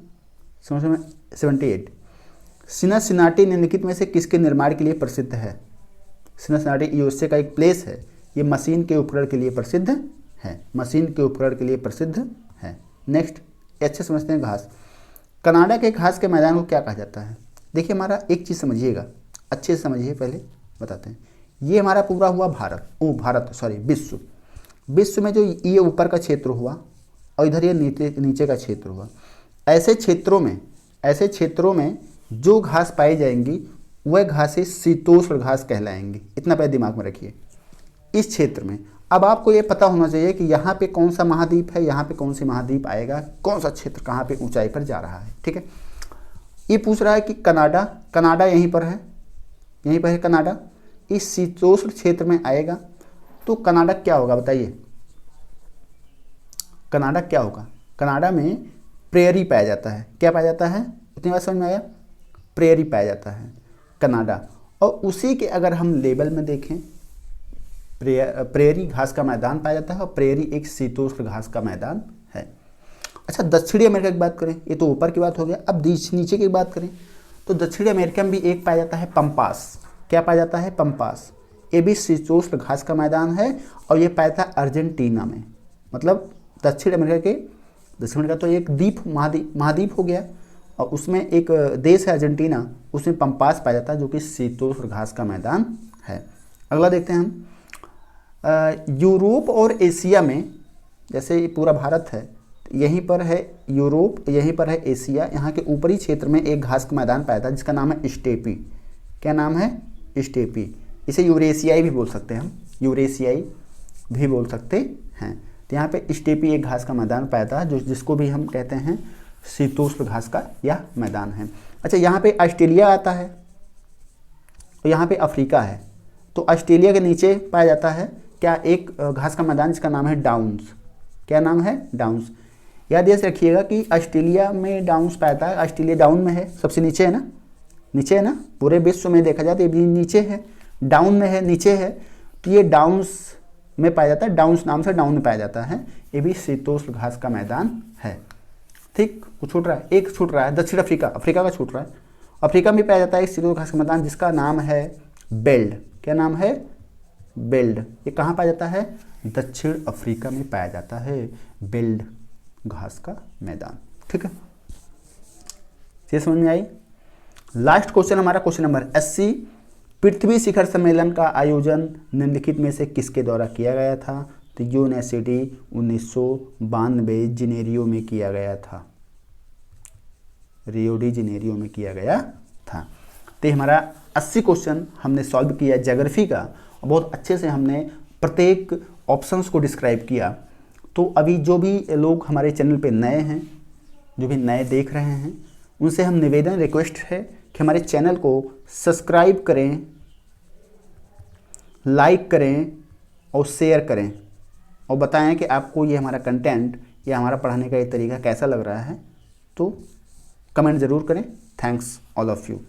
समझ में 78, सिनासिनाटी निम्नलिखित में से किसके निर्माण के लिए प्रसिद्ध है? सिनासिनाटी यूएसए का एक प्लेस है, ये मशीन के उपकरण के लिए प्रसिद्ध है, मशीन के उपकरण के लिए प्रसिद्ध है। नेक्स्ट, अच्छे समझते हैं घास। कनाडा के घास के मैदान को क्या कहा जाता है? देखिए, हमारा एक चीज़ समझिएगा, अच्छे से समझिए, पहले बताते हैं। ये हमारा पूरा हुआ विश्व में जो ये ऊपर का क्षेत्र हुआ और इधर ये नीचे का क्षेत्र हुआ। ऐसे क्षेत्रों में जो घास पाई जाएंगी वह घासें शीतोष्ण घास कहलाएंगी। इतना पहले दिमाग में रखिए। इस क्षेत्र में अब आपको ये पता होना चाहिए कि यहाँ पे कौन सा महाद्वीप है, यहाँ पे कौन सी महाद्वीप आएगा, कौन सा क्षेत्र कहाँ पे ऊंचाई पर जा रहा है, ठीक है। ये पूछ रहा है कि कनाडा यहीं पर है कनाडा, इस शीतोष्ण क्षेत्र में आएगा। तो कनाडा क्या होगा बताइए? कनाडा क्या होगा? कनाडा में प्रेयरी पाया जाता है। क्या पाया जाता है? इतनी बात समझ में आया? प्रेयरी पाया जाता है कनाडा। और उसी के अगर हम लेवल में देखें, प्रेयरी घास का मैदान पाया जाता है और प्रेयरी एक शीतोष्ण घास का मैदान है। अच्छा, दक्षिणी अमेरिका की बात करें, ये तो ऊपर की बात हो गया। अब नीचे की बात करें तो दक्षिणी अमेरिका में भी एक पाया जाता है पंपास। क्या पाया जाता है? पंपास। ये भी शीतोष्ण घास का मैदान है और ये पाया था अर्जेंटीना में। मतलब दक्षिण अमेरिका तो एक द्वीप, महाद्वीप हो गया, और उसमें एक देश है अर्जेंटीना, उसमें पंपास पाया जाता है जो कि शीतोष्ण घास का मैदान है। अगला देखते हैं हम। यूरोप और एशिया में, जैसे पूरा भारत है, यहीं पर है यूरोप, यहीं पर है एशिया, यहाँ के ऊपरी क्षेत्र में एक घास का मैदान पाया था जिसका नाम है स्टेपी। क्या नाम है? स्टेपी। इसे यूरेशियाई भी बोल सकते हैं हम, यूरेशियाई भी बोल सकते हैं। तो यहाँ पे स्टेपी एक घास का मैदान पाया था जिसको भी हम कहते हैं शीतोष्ण घास का यह मैदान है। अच्छा, यहाँ पे ऑस्ट्रेलिया आता है और यहाँ पे अफ्रीका है। तो ऑस्ट्रेलिया के नीचे पाया जाता है क्या? एक घास का मैदान जिसका नाम है डाउन्स। क्या नाम है? डाउन्स। याद ये रखिएगा कि ऑस्ट्रेलिया में डाउन्स पाया जाता है। ऑस्ट्रेलिया डाउन में है, सबसे नीचे है ना, नीचे है ना, पूरे विश्व में देखा जाए तो ये भी नीचे है, डाउन में है, नीचे है, तो ये डाउन्स में पाया जाता है, डाउन्स नाम से डाउन में पाया जाता है। ये भी शीतोष्ण घास का मैदान है। ठीक, वो छूट रहा है, एक छूट रहा है, दक्षिण अफ्रीका, अफ्रीका का छूट रहा है। अफ्रीका में पाया जाता है एक शीतोष्ण घास का मैदान जिसका नाम है बेल्ड। क्या नाम है? बेल्ड। ये कहाँ पाया जाता है? दक्षिण अफ्रीका में पाया जाता है बेल्ड घास का मैदान। ठीक है, ये समझ में आई। लास्ट क्वेश्चन हमारा क्वेश्चन नंबर 80, पृथ्वी शिखर सम्मेलन का आयोजन निम्नलिखित में से किसके द्वारा किया गया था? तो यूनेसिटी 1992 जिनेरियो में किया गया था, रियो डी जेनेरियो में किया गया था। तो हमारा 80 क्वेश्चन हमने सॉल्व किया ज्योग्राफी का, और बहुत अच्छे से हमने प्रत्येक ऑप्शंस को डिस्क्राइब किया। तो अभी जो भी लोग हमारे चैनल पे नए हैं, जो भी नए देख रहे हैं, उनसे हम निवेदन रिक्वेस्ट है कि हमारे चैनल को सब्सक्राइब करें, लाइक करें और शेयर करें, और बताएं कि आपको ये हमारा कंटेंट या हमारा पढ़ाने का ये तरीका कैसा लग रहा है। तो कमेंट ज़रूर करें। Thanks all of you.